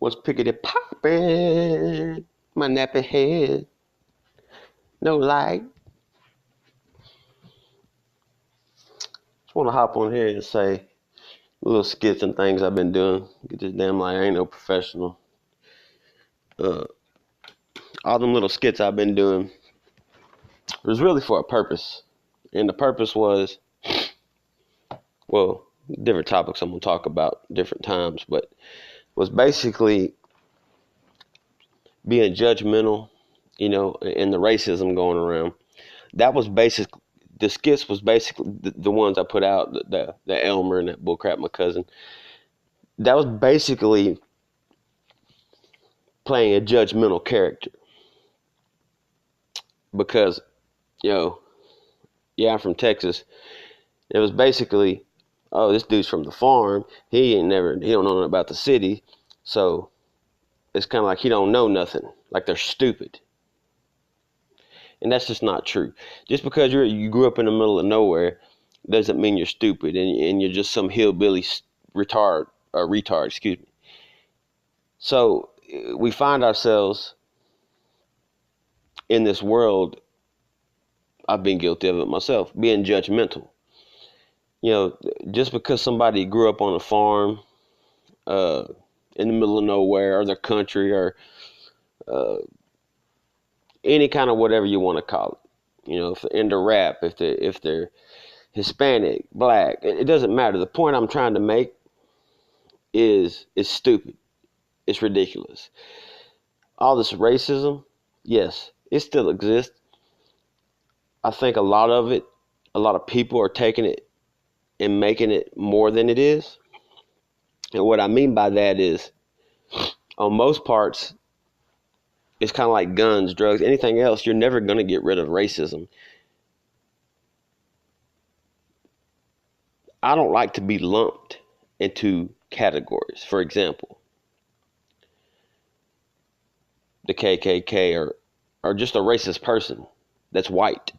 What's pickety poppin'? My nappy head. No light. Just want to hop on here and say little skits and things I've been doing. Get this damn light. I ain't no professional. Uh, all them little skits I've been doing was really for a purpose. And the purpose was, well, different topics I'm going to talk about different times, but was basically being judgmental, and the racism going around. That was the skits was basically the ones I put out, the Elmer and that bullcrap, my cousin. That was basically playing a judgmental character because, yeah, I'm from Texas. It was basically, oh, this dude's from the farm. He don't know nothing about the city. So it's kind of like he don't know nothing. Like they're stupid. And that's just not true. Just because you grew up in the middle of nowhere doesn't mean you're stupid and you're just some hillbilly retard, excuse me. So we find ourselves in this world. I've been guilty of it myself, being judgmental. Just because somebody grew up on a farm, uh, in the middle of nowhere, or their country, or uh, any kind of whatever you want to call it. If they're into rap, if they're Hispanic, black, it doesn't matter. The point I'm trying to make is it's stupid. It's ridiculous. All this racism, yes, it still exists. I think a lot of people are taking it and making it more than it is. And what I mean by that is, on most parts, it's kind of like guns, drugs, anything else. You're never going to get rid of racism. I don't like to be lumped into categories. For example, the KKK or just a racist person that's white.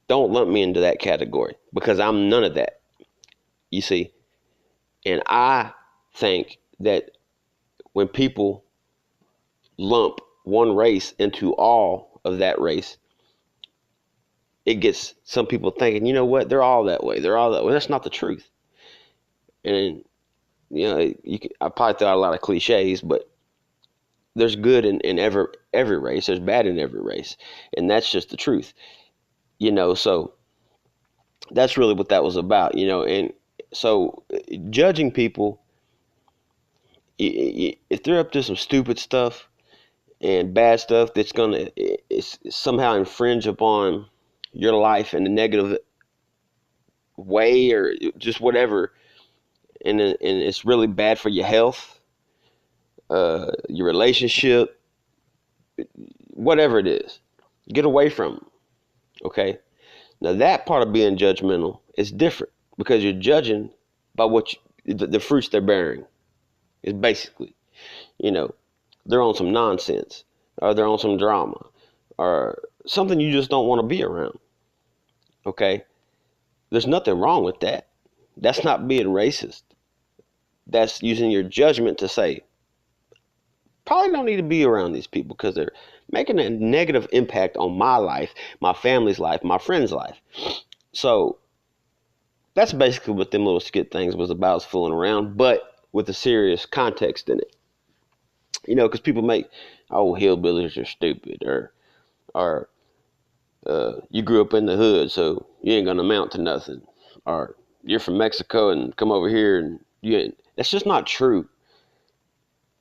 Don't lump me into that category because I'm none of that. You see, and I think that when people lump one race into all of that race, it gets some people thinking, you know what, they're all that way. They're all that way. That's not the truth. And, I probably throw out a lot of cliches, but there's good in every race. There's bad in every race. And that's just the truth. So that's really what that was about, and so judging people, if they're up to some stupid stuff and bad stuff that's going to somehow infringe upon your life in a negative way or just whatever, and it's really bad for your health, your relationship, whatever it is, get away from them, okay? Now that part of being judgmental is different because you're judging by the fruits they're bearing. Is basically, they're on some nonsense or they're on some drama or something you just don't want to be around. Okay? There's nothing wrong with that. That's not being racist. That's using your judgment to say, probably don't need to be around these people because they're making a negative impact on my life, my family's life, my friend's life. So that's basically what them little skit things was about, is fooling around, but with a serious context in it. Because people make, oh, hillbillies are stupid, or you grew up in the hood, so you ain't gonna amount to nothing, or you're from Mexico and come over here and you ain't. That's just not true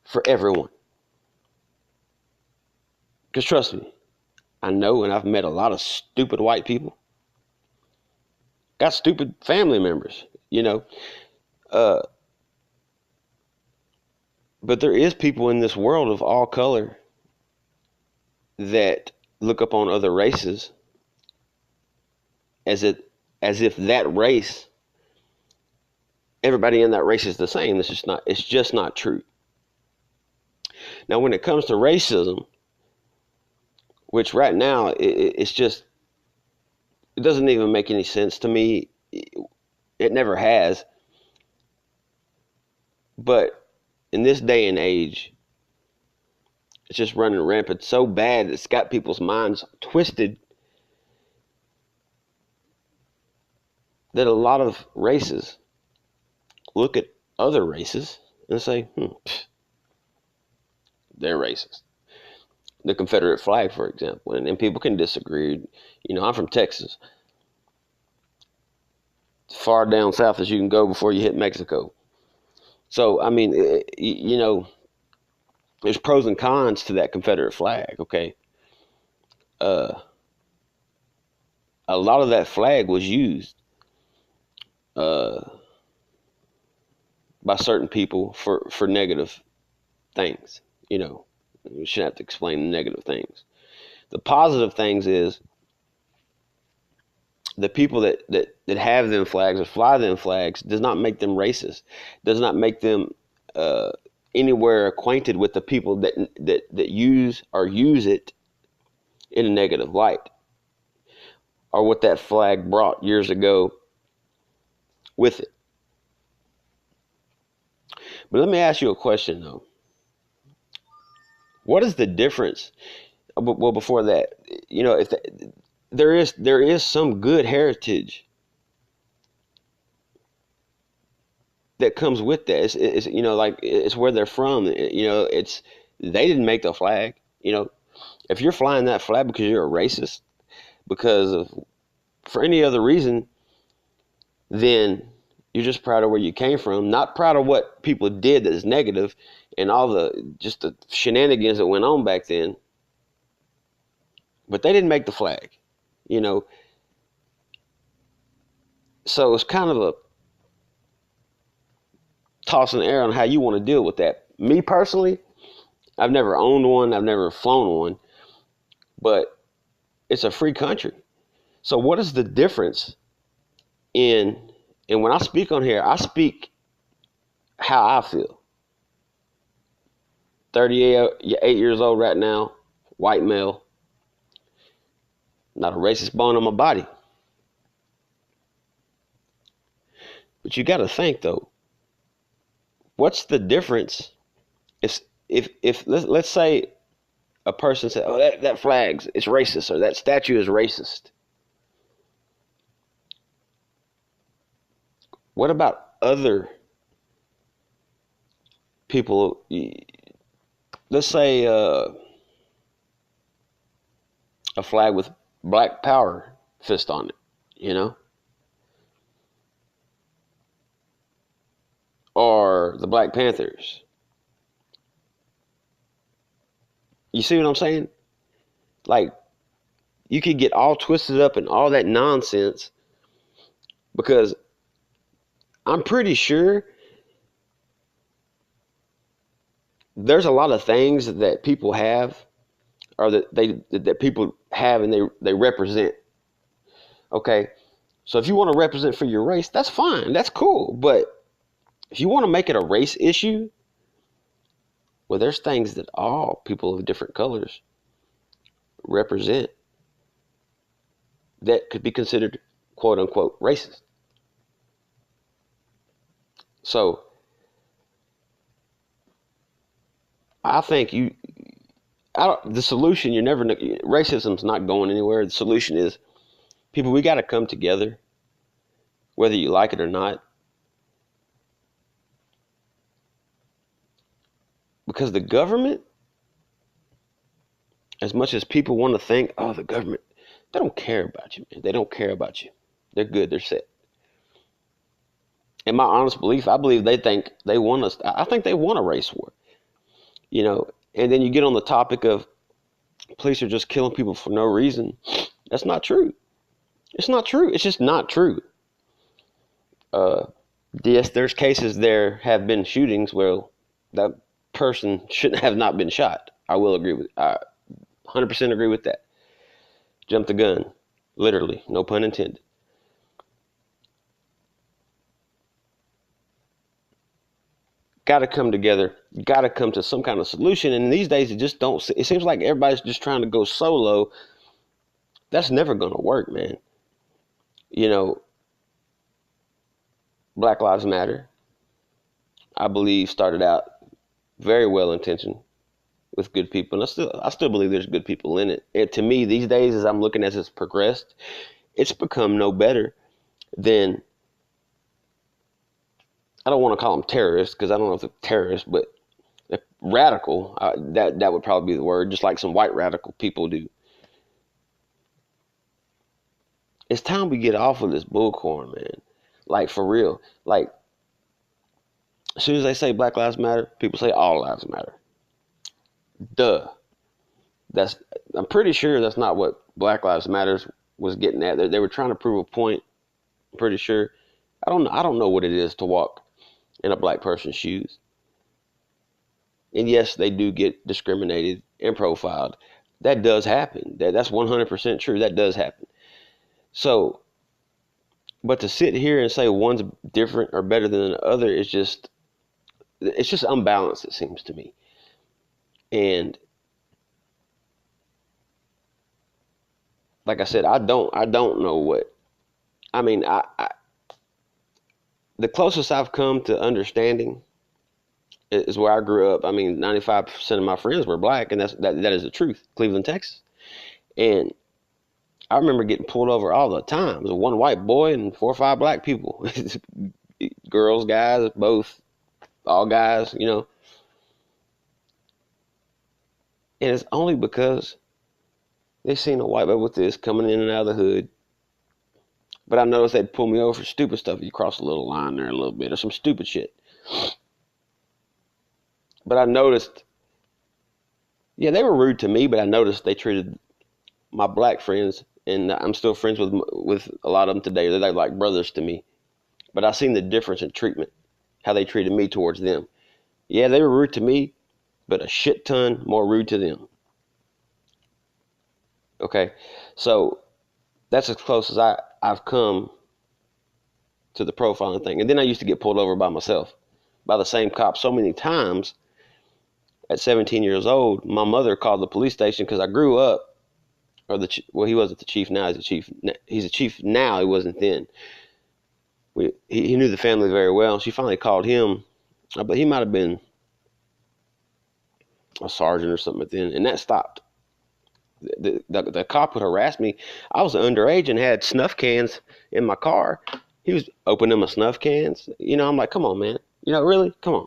for everyone. Because trust me, I know, and I've met a lot of stupid white people. Got stupid family members, uh, but there is people in this world of all color that look upon other races as if that race, everybody in that race is the same. It's just not true. Now, when it comes to racism, which right now it doesn't even make any sense to me. It never has. But in this day and age, it's just running rampant so bad it's got people's minds twisted that a lot of races look at other races and say, they're racist. The Confederate flag, for example, and people can disagree. You know, I'm from Texas, far down south as you can go before you hit Mexico. So, I mean, you know, there's pros and cons to that Confederate flag, okay? Uh, a lot of that flag was used uh, by certain people for negative things. You know, you shouldn't have to explain the negative things. The positive things is the people that have them flags or fly them flags does not make them racist, does not make them anywhere acquainted with the people that use it in a negative light, or what that flag brought years ago with it. But let me ask you a question though. What is the difference? Well, before that, you know, if there is some good heritage that comes with that. It's you know, like it's where they're from. You know, they didn't make the flag. You know, if you're flying that flag because you're a racist, because of for any other reason, then you're just proud of where you came from, not proud of what people did that is negative and all the shenanigans that went on back then. But they didn't make the flag, you know. So it's kind of a toss and air on how you want to deal with that. Me personally, I've never owned one, I've never flown one, but it's a free country. So what is the difference in, and when I speak on here, I speak how I feel. 38 years old right now, white male, not a racist bone on my body. But you got to think though, what's the difference if let's say a person said, "Oh, that flag's it's racist," or that statue is racist. What about other people? Let's say a flag with Black Power fist on it, you know, or the Black Panthers. You see what I'm saying? Like, you could get all twisted up in all that nonsense because I'm pretty sure there's a lot of things that people have, or that people have and they represent. Okay, so if you want to represent for your race, that's fine, that's cool. But if you want to make it a race issue, well, there's things that all people of different colors represent that could be considered quote unquote racist. So I think the solution, racism's not going anywhere. The solution is, people, we got to come together, whether you like it or not. Because the government, as much as people want to think, oh, the government, they don't care about you, man. They don't care about you. They're good. They're set. In my honest belief, I believe they think they want us. I think they want a race war. You know, and then you get on the topic of police are just killing people for no reason. That's not true. It's not true. It's just not true. Yes, there's cases there have been shootings where that person shouldn't have not been shot. I will agree with. I 100% agree with that. Jump the gun, literally, no pun intended. Got to come together. Got to come to some kind of solution. And these days, it seems like everybody's just trying to go solo. That's never going to work, man. You know, Black Lives Matter, I believe, started out very well intentioned with good people, and I still believe there's good people in it. And to me, these days, as I'm looking as it's progressed, it's become no better than, I don't want to call them terrorists because I don't know if they're terrorists, but radical. That would probably be the word. Just like some white radical people do. It's time we get off of this bullcorn, man. Like, for real. Like, as soon as they say Black Lives Matter, people say all lives matter. Duh. I'm pretty sure that's not what Black Lives Matters was getting at. They were trying to prove a point. I'm pretty sure. I don't know what it is to walk in a black person's shoes. And yes, they do get discriminated and profiled. That does happen. That's 100% true. That does happen. So, but to sit here and say one's different or better than the other is it's just unbalanced, it seems to me. And like I said, I don't know what, I mean, the closest I've come to understanding is where I grew up. I mean, 95% of my friends were black, and that is the truth. Cleveland, Texas. And I remember getting pulled over all the time. There was one white boy and 4 or 5 black people. Girls, guys, both, all guys, you know. And it's only because they seen a white boy with this coming in and out of the hood. But I noticed they'd pull me over for stupid stuff. You cross a little line there a little bit or some stupid shit. But I noticed, yeah, they were rude to me, but I noticed they treated my black friends, and I'm still friends with a lot of them today. They're like brothers to me. But I seen the difference in treatment, how they treated me towards them. Yeah, they were rude to me, but a shit ton more rude to them. Okay, so that's as close as I've come to the profiling thing. And then I used to get pulled over by myself, by the same cop so many times. At 17 years old, my mother called the police station because I grew up, he wasn't the chief now. He's a chief now. He wasn't then. He knew the family very well. She finally called him, but he might have been a sergeant or something then, and that stopped. The cop would harass me. I was underage and had snuff cans in my car. He was opening my snuff cans. You know, I'm like, come on, man. You know, really? Come on.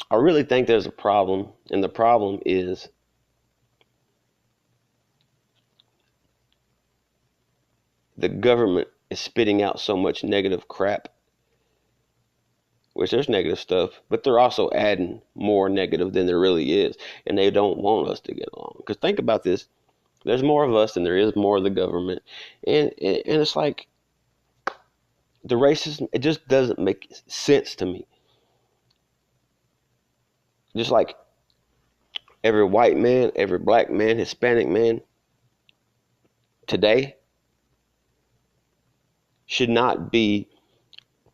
I really think there's a problem, and the problem is the government is spitting out so much negative crap, which there's negative stuff, but they're also adding more negative than there really is, and they don't want us to get along. Because think about this, there's more of us than there is more of the government, and it's like the racism, it just doesn't make sense to me. Just like every white man, every black man, Hispanic man today should not be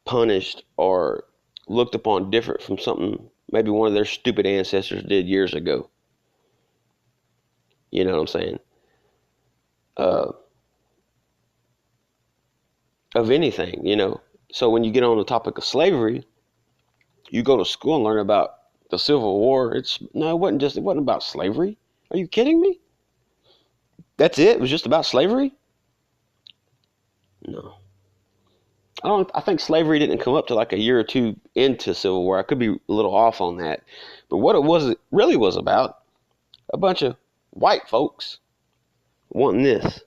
punished or looked upon different from something maybe one of their stupid ancestors did years ago. You know what I'm saying? Of anything, you know. So when you get on the topic of slavery, you go to school and learn about the Civil War. It wasn't about slavery. Are you kidding me? That's it? It was just about slavery? No. I think slavery didn't come up to like a year or two into Civil War. I could be a little off on that. But what it really was about, a bunch of white folks wanting this.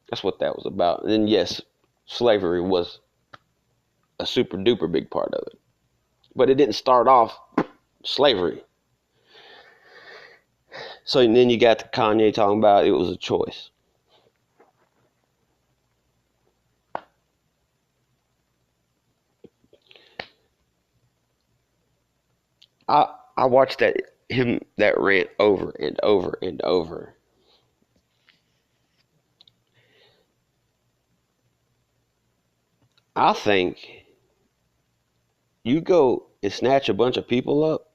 That's what that was about. And then yes, slavery was a super duper big part of it. But it didn't start off slavery. So then you got Kanye talking about it was a choice. I watched that rant over and over and over. I think you go and snatch a bunch of people up,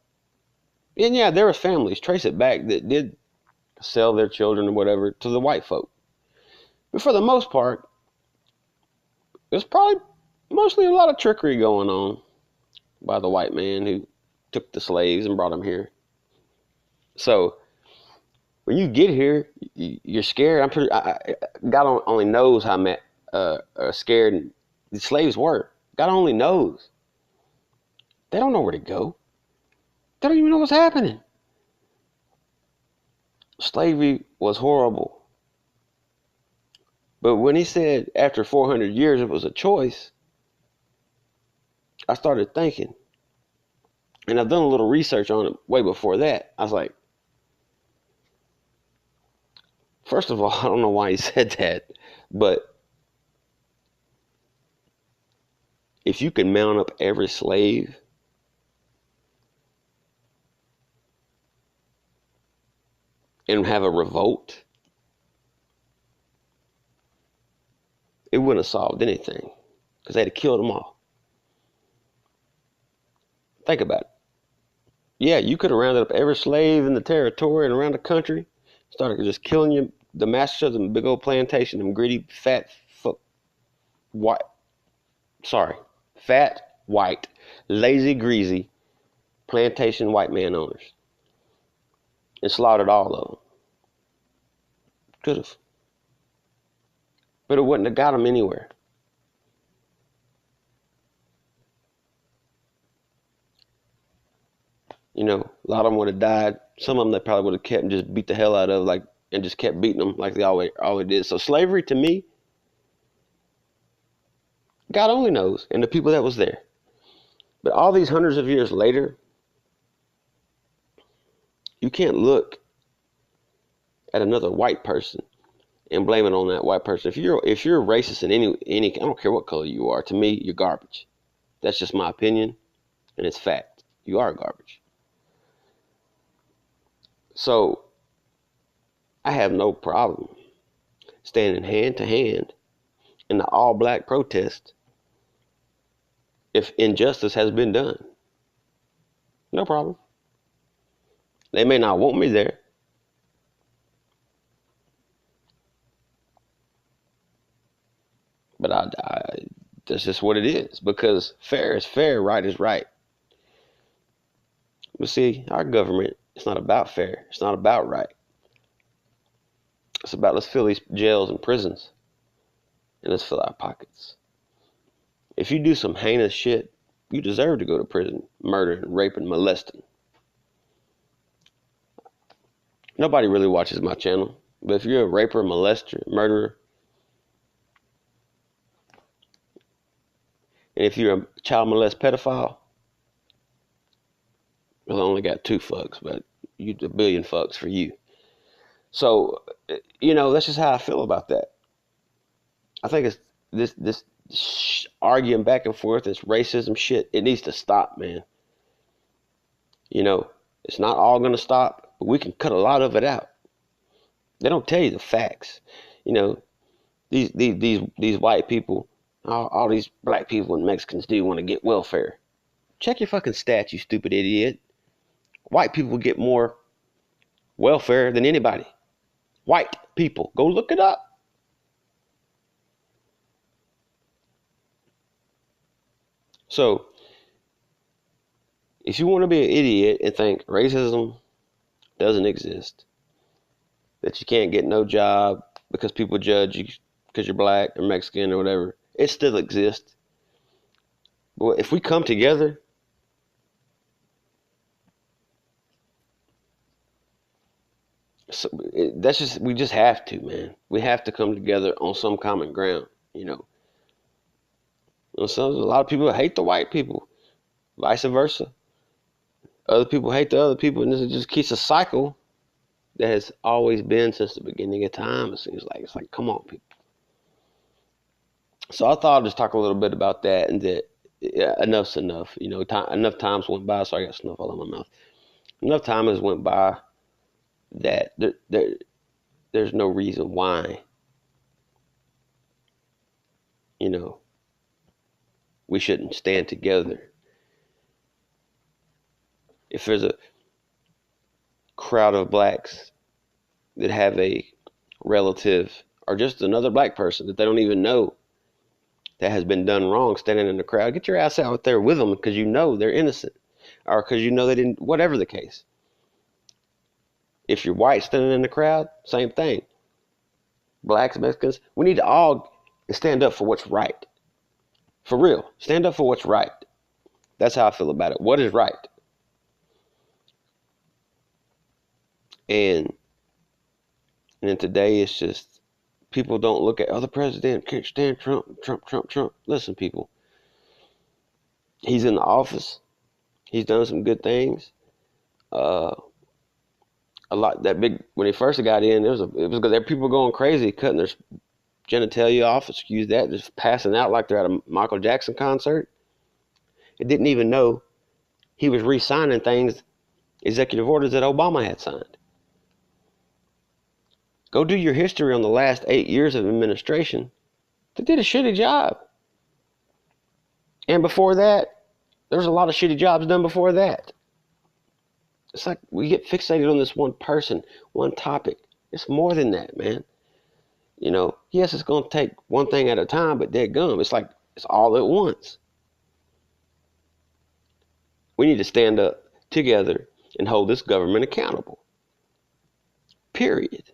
and yeah, there was families, trace it back, that did sell their children or whatever to the white folk. But for the most part, there's probably mostly a lot of trickery going on. by the white man who took the slaves and brought them here. So when you get here, you're scared. God only knows how scared the slaves were. God only knows. They don't know where to go. They don't even know what's happening. Slavery was horrible. But when he said after 400 years it was a choice, I started thinking. And I've done a little research on it way before that. I was like, first of all, I don't know why he said that, but if you can mount up every slave and have a revolt, it wouldn't have solved anything because they'd have killed them all. Think about it. Yeah, you could have rounded up every slave in the territory and around the country, started just killing you, the masters of the big old plantation, them greedy, fat, white, lazy, greasy plantation white man owners, and slaughtered all of them. Could have. But it wouldn't have got them anywhere. You know, a lot of them would have died. Some of them they probably would have kept and just beat the hell out of, like, and just kept beating them like they always did. So slavery, to me, God only knows, and the people that was there. But all these hundreds of years later, you can't look at another white person and blame it on that white person. If you're racist in any, I don't care what color you are. To me, you're garbage. That's just my opinion, and it's fact. You are garbage. So I have no problem standing hand to hand in the all-black protest if injustice has been done. No problem. They may not want me there. But that's just what it is, because fair is fair, right is right. But see, our government, it's not about fair. It's not about right. It's about, let's fill these jails and prisons, and let's fill our pockets. If you do some heinous shit, you deserve to go to prison, murdering, raping, molesting. Nobody really watches my channel, but if you're a raper, molester, murderer, and if you're a child molest pedophile, well, I only got 2 fucks, but you a billion fucks for you. So, you know, that's just how I feel about that. I think it's this arguing back and forth, this racism shit. It needs to stop, man. You know, it's not all gonna stop, but we can cut a lot of it out. They don't tell you the facts. You know, these white people, all these black people and Mexicans do want to get welfare. Check your fucking stats, you stupid idiot. White people get more welfare than anybody. White people. Go look it up. So, if you want to be an idiot and think racism doesn't exist, that you can't get no job because people judge you because you're black or Mexican or whatever, it still exists. But if we come together, we just have to, man. We have to come together on some common ground, you know. So a lot of people hate the white people, vice versa. Other people hate the other people, and this just keeps a cycle that has always been since the beginning of time. It seems like, it's like, come on, people. So I thought I'd just talk a little bit about that, and that enough's enough. You know, enough times went by. Sorry, I got snuff all in my mouth. Enough time has went by that there's no reason why, you know, we shouldn't stand together. If there's a crowd of blacks that have a relative or just another black person that they don't even know that has been done wrong standing in the crowd, get your ass out there with them because you know they're innocent or because you know they didn't, whatever the case. If you're white standing in the crowd, same thing. Blacks, Mexicans, we need to all stand up for what's right. For real, stand up for what's right. That's how I feel about it. What is right? And then today it's just people don't look at, oh, the president can't stand Trump, Trump, Trump, Trump. Listen, people, he's in the office. He's done some good things. A lot that big when he first got in, it was there people going crazy, cutting their genitalia off. Excuse that, just passing out like they're at a Michael Jackson concert. It didn't even know he was re-signing things, executive orders that Obama had signed. Go do your history on the last 8 years of administration. They did a shitty job. And before that, there was a lot of shitty jobs done before that. It's like we get fixated on this one person, one topic. It's more than that, man. You know, yes, it's going to take one thing at a time, but dadgum, it's like it's all at once. We need to stand up together and hold this government accountable. Period.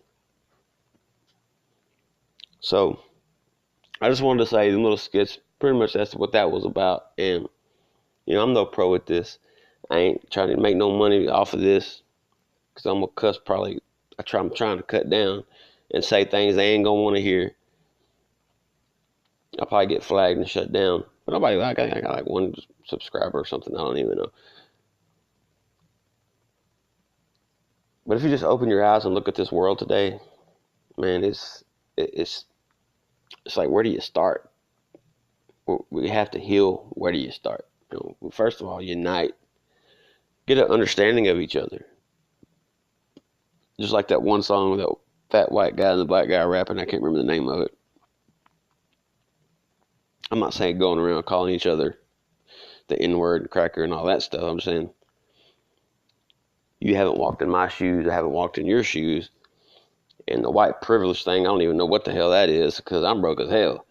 So, I just wanted to say the little skits, pretty much that's what that was about. And, you know, I'm no pro at this. I ain't trying to make no money off of this because I'm going to cuss probably. I'm trying to cut down and say things they ain't going to want to hear. I'll probably get flagged and shut down. But nobody, I got like one subscriber or something. I don't even know. But if you just open your eyes and look at this world today, man, it's like, where do you start? We have to heal. Where do you start? You know, first of all, unite. Get an understanding of each other. Just like that one song with that fat white guy and the black guy rapping. I can't remember the name of it. I'm not saying going around calling each other the N-word and cracker and all that stuff. I'm saying you haven't walked in my shoes. I haven't walked in your shoes. And the white privilege thing, I don't even know what the hell that is because I'm broke as hell.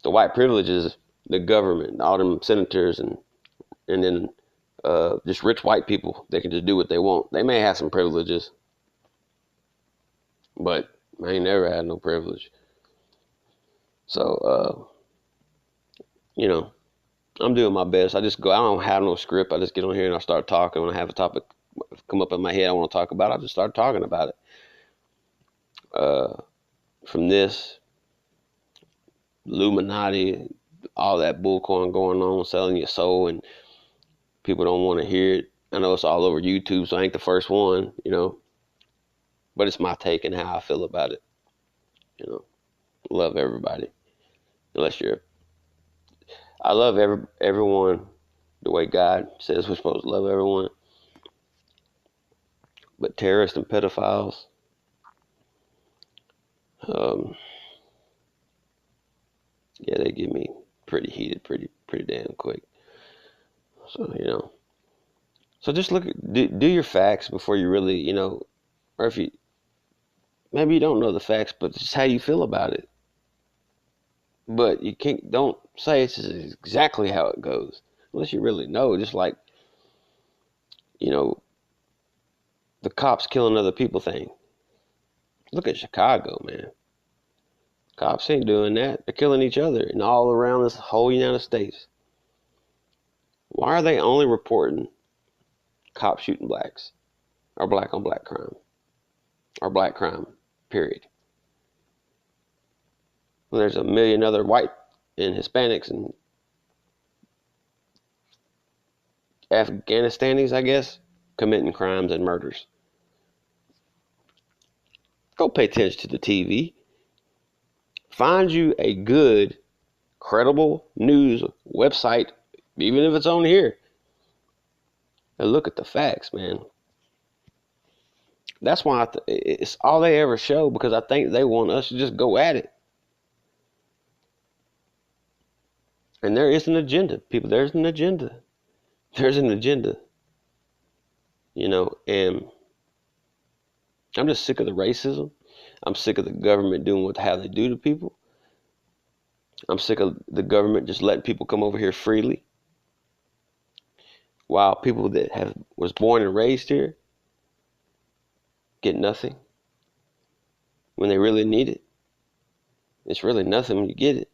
The white privilege is the government, all them senators and then just rich white people. They can just do what they want. They may have some privileges, but I ain't never had no privilege. So, you know, I'm doing my best. I don't have no script. I just get on here and I start talking. When I have a topic come up in my head I want to talk about, I just start talking about it. From this, Illuminati, all that bullcorn going on, selling your soul, and people don't want to hear it. I know it's all over YouTube, so I ain't the first one, you know. But it's my take and how I feel about it. You know, love everybody. I love everyone the way God says we're supposed to love everyone. But terrorists and pedophiles, yeah, they get me pretty heated, pretty damn quick. So, you know, so just do your facts before you really, you know, or if you, maybe you don't know the facts, but it's how you feel about it. But don't say it's exactly how it goes unless you really know. Just like, you know, the cops killing other people thing. Look at Chicago, man. Cops ain't doing that. They're killing each other and all around this whole United States. Why are they only reporting cops shooting blacks or black on black crime or black crime, period? Well, there's a million other white and Hispanics and Afghanistanis, I guess, committing crimes and murders. Go pay attention to the TV. Find you a good, credible news website, even if it's on here, and look at the facts, man. That's why it's all they ever show, because I think they want us to just go at it. And there is an agenda, people. There's an agenda. There's an agenda. You know, and I'm just sick of the racism. I'm sick of the government doing how they do to people. I'm sick of the government just letting people come over here freely, while people that have was born and raised here get nothing when they really need it. It's really nothing when you get it.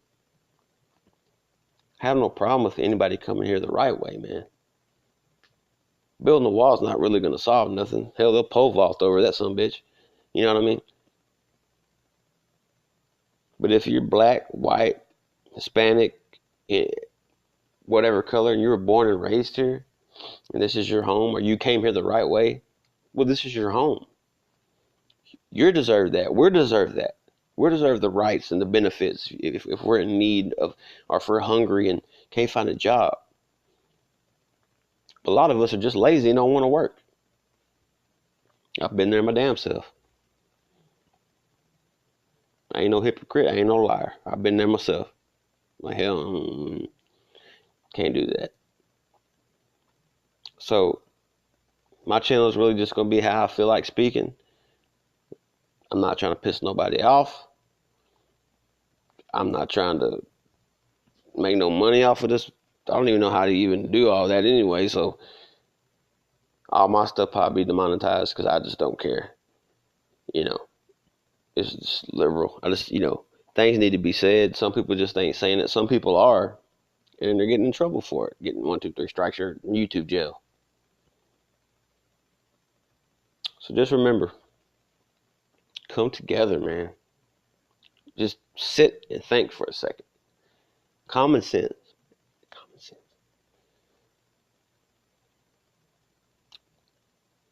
I have no problem with anybody coming here the right way, man. Building a wall is not really going to solve nothing. Hell, they'll pole vault over that son of a bitch. You know what I mean? But if you're black, white, Hispanic, whatever color, and you were born and raised here, and this is your home, or you came here the right way, well, this is your home. You deserve that. We deserve that. We deserve the rights and the benefits if we're in need of, or if we're hungry and can't find a job. But a lot of us are just lazy and don't want to work. I've been there my damn self. I ain't no hypocrite. I ain't no liar. I've been there myself. Like, hell, can't do that. So my channel is really just going to be how I feel like speaking. I'm not trying to piss nobody off. I'm not trying to make no money off of this. I don't even know how to even do all that anyway. So all my stuff probably be demonetized because I just don't care. You know, it's just liberal. I just, things need to be said. Some people just ain't saying it. Some people are, and they're getting in trouble for it. Getting 1, 2, 3 strikes, you're in YouTube jail. So just remember, come together, man. Just sit and think for a second. Common sense. Common sense.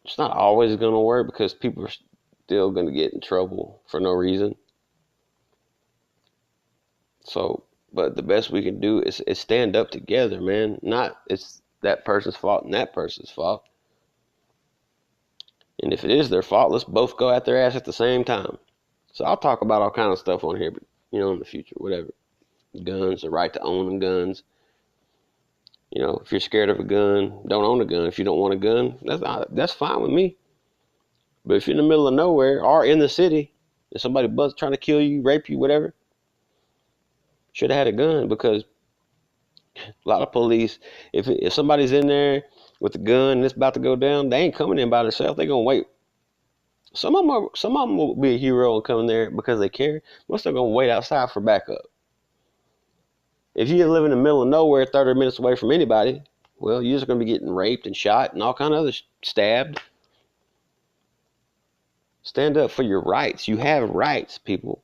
It's not always going to work because people are still going to get in trouble for no reason. So, but the best we can do is stand up together, man. Not it's that person's fault and that person's fault. And if it is their fault, let's both go at their ass at the same time. So I'll talk about all kind of stuff on here, but in the future, whatever. Guns, the right to own guns. If you're scared of a gun, don't own a gun. If you don't want a gun, that's fine with me. But if you're in the middle of nowhere or in the city and somebody trying to kill you, rape you, whatever, should have had a gun, because a lot of police, if somebody's in there with a gun and it's about to go down, they ain't coming in by themselves. They're gonna wait. Some of them will be a hero and come in there because they care. Most are gonna wait outside for backup. If you live in the middle of nowhere, 30 minutes away from anybody, well, you're just gonna be getting raped and shot and all kind of other stabbed. Stand up for your rights. You have rights, people.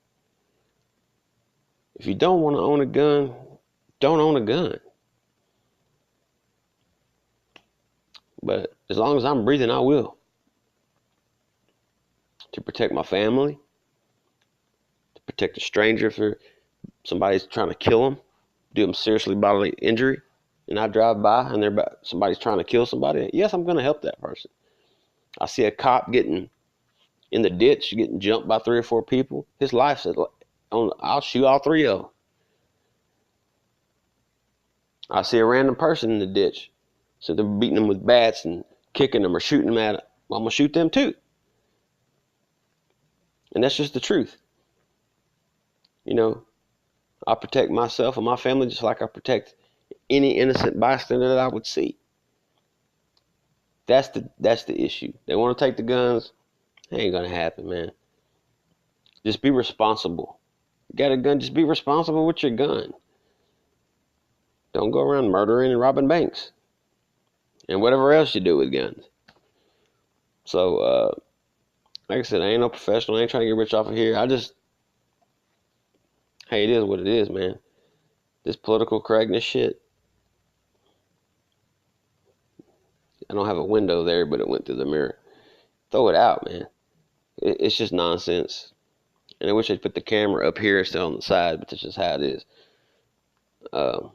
If you don't want to own a gun, don't own a gun. But as long as I'm breathing, I will. To protect my family, to protect a stranger if somebody's trying to kill them, do them seriously bodily injury, and I drive by and somebody's trying to kill somebody, yes, I'm going to help that person. I see a cop getting in the ditch, getting jumped by 3 or 4 people. His life's on. I'll shoot all 3 of them. I see a random person in the ditch, so they're beating them with bats and kicking them or shooting them at them. Well, I'm going to shoot them too. And that's just the truth. I protect myself and my family just like I protect any innocent bystander that I would see. That's the issue. They want to take the guns. It ain't gonna happen, man. Just be responsible. You got a gun, just be responsible with your gun. Don't go around murdering and robbing banks and whatever else you do with guns. So, like I said, I ain't no professional. I ain't trying to get rich off of here. Hey, it is what it is, man. This political correctness shit. I don't have a window there, but it went through the mirror. Throw it out, man. It's just nonsense. And I wish they'd put the camera up here instead on the side, but that's just how it is. But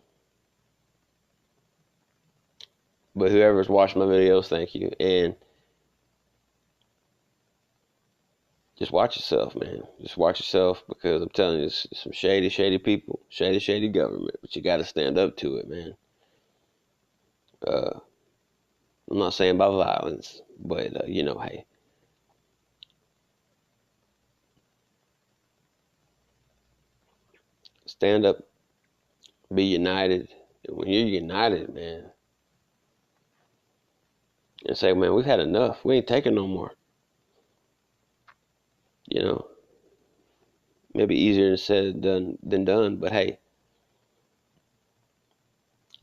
whoever's watching my videos, thank you. And just watch yourself, man. Just watch yourself, because I'm telling you, it's some shady, shady people, shady, shady government. But you got to stand up to it, man. I'm not saying by violence, but, hey. Stand up Be united. And when you're united, man, and say, man, we've had enough. We ain't taking no more. You know, maybe easier said than done. But hey,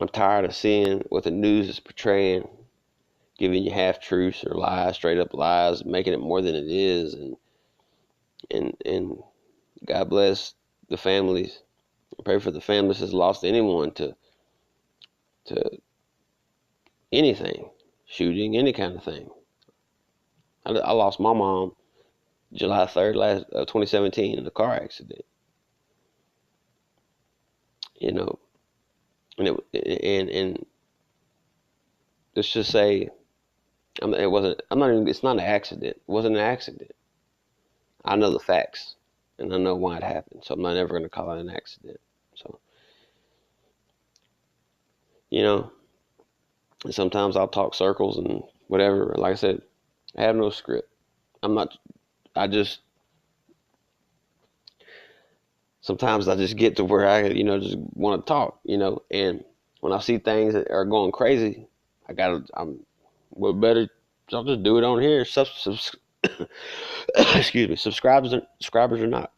I'm tired of seeing what the news is portraying, giving you half truths or lies, straight up lies, making it more than it is. And God bless the families. Pray for the families that's lost anyone to anything, shooting, any kind of thing. I lost my mom July 3rd, 2017 in a car accident. You know, and let's just say it wasn't. I'm not even. It's not an accident. It wasn't an accident. I know the facts, and I know why it happened. So I'm not ever going to call it an accident. So you know, and sometimes I'll talk circles and whatever. Like I said, I have no script. I'm not. I just sometimes I just get to where I just want to talk. And when I see things that are going crazy, well, better I'll just do it on here. Excuse me, subscribers or not,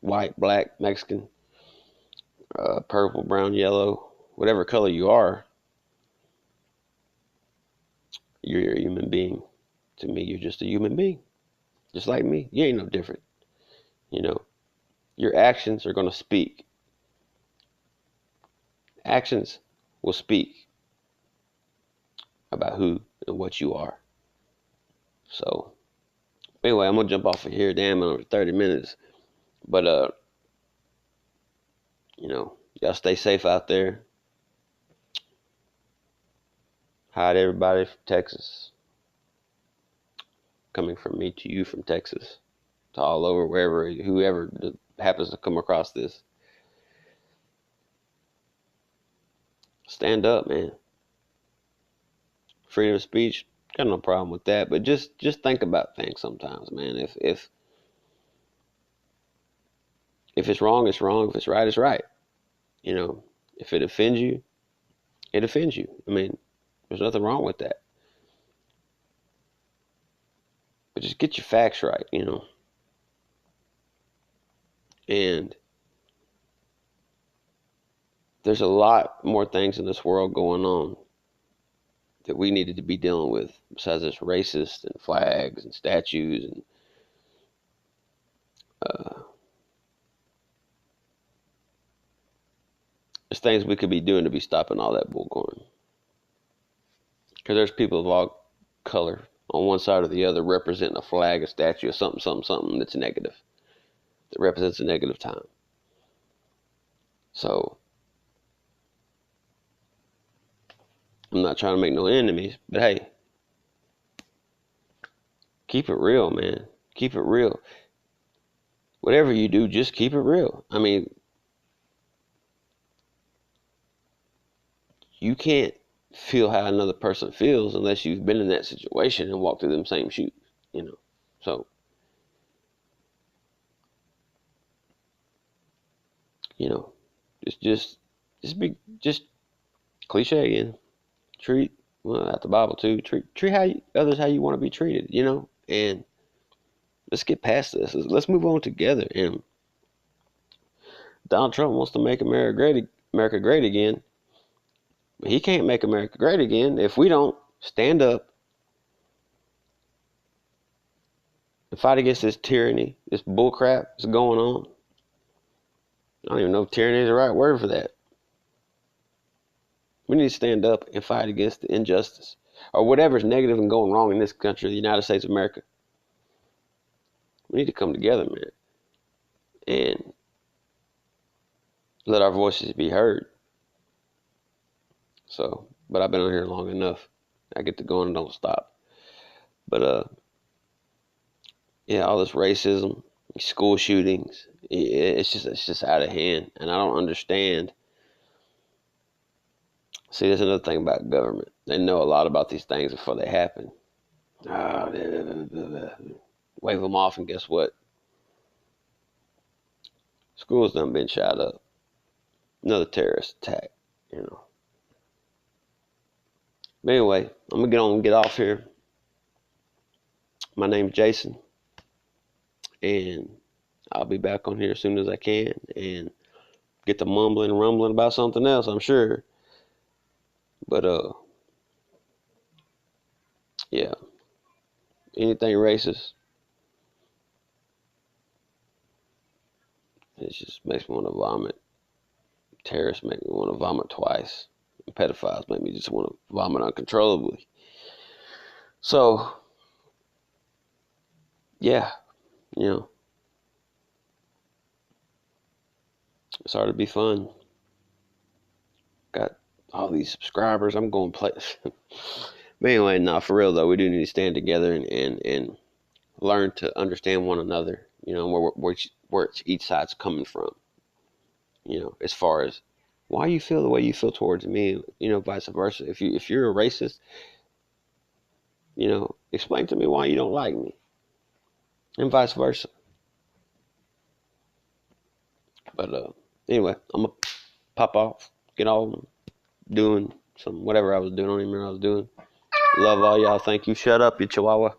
white, black, Mexican, purple, brown, yellow, whatever color you are, you're a human being. To me, you're just a human being, just like me. You ain't no different. You know, your actions are gonna speak. Actions will speak about who and what you are. So anyway, I'm gonna jump off of here. Damn, over 30 minutes. But y'all stay safe out there. Hi to everybody from Texas. Coming from me to you from Texas. To all over, wherever, whoever happens to come across this. Stand up, man. Freedom of speech, got no problem with that. But just think about things sometimes, man. If it's wrong, it's wrong. If it's right, it's right. If it offends you, it offends you. I mean, there's nothing wrong with that. But just get your facts right, And there's a lot more things in this world going on that we needed to be dealing with besides this racist and flags and statues and there's things we could be doing to be stopping all that bullcorn. Because there's people of all color on one side or the other representing a flag, a statue, or something that's negative, that represents a negative time. So I'm not trying to make no enemies, but hey, keep it real, man. Keep it real. Whatever you do, just keep it real. I mean, you can't feel how another person feels unless you've been in that situation and walked through them same shoes, So, just cliche again. Treat, well, that's the Bible too. Treat others how you want to be treated, and let's get past this. Let's move on together. And Donald Trump wants to make America great again. But he can't make America great again if we don't stand up and fight against this tyranny, this bullcrap that's going on. I don't even know if tyranny is the right word for that. We need to stand up and fight against the injustice or whatever's negative and going wrong in this country, the United States of America. We need to come together, man, and let our voices be heard. So, but I've been on here long enough. I get to go and don't stop. But yeah, all this racism, school shootings, it's just out of hand, and I don't understand. See, there's another thing about government. They know a lot about these things before they happen. Wave them off, and guess what? School's done been shot up. Another terrorist attack, you know. But anyway, I'm gonna get off here. My name's Jason, and I'll be back on here as soon as I can and get to mumbling and rumbling about something else, I'm sure. But yeah, anything racist, it just makes me want to vomit. Terrorists make me want to vomit twice. And pedophiles make me just want to vomit uncontrollably. So, yeah, you know, it's hard to be fun. Got all these subscribers. I'm going to play. But anyway, no, for real though, we do need to stand together and learn to understand one another. You know, where each side's coming from. You know, as far as why you feel the way you feel towards me. You know, vice versa. If you're a racist, you know, explain to me why you don't like me, and vice versa. But anyway, I'm gonna pop off, get on doing some whatever I was doing. I don't even remember what I was doing. Love all y'all. Thank you. Shut up, you chihuahua.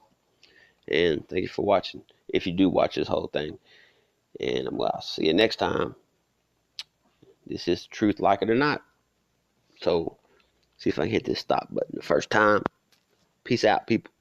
And thank you for watching. If you do watch this whole thing. And I'll see you next time. This is truth, like it or not. So see if I can hit this stop button the first time. Peace out, people.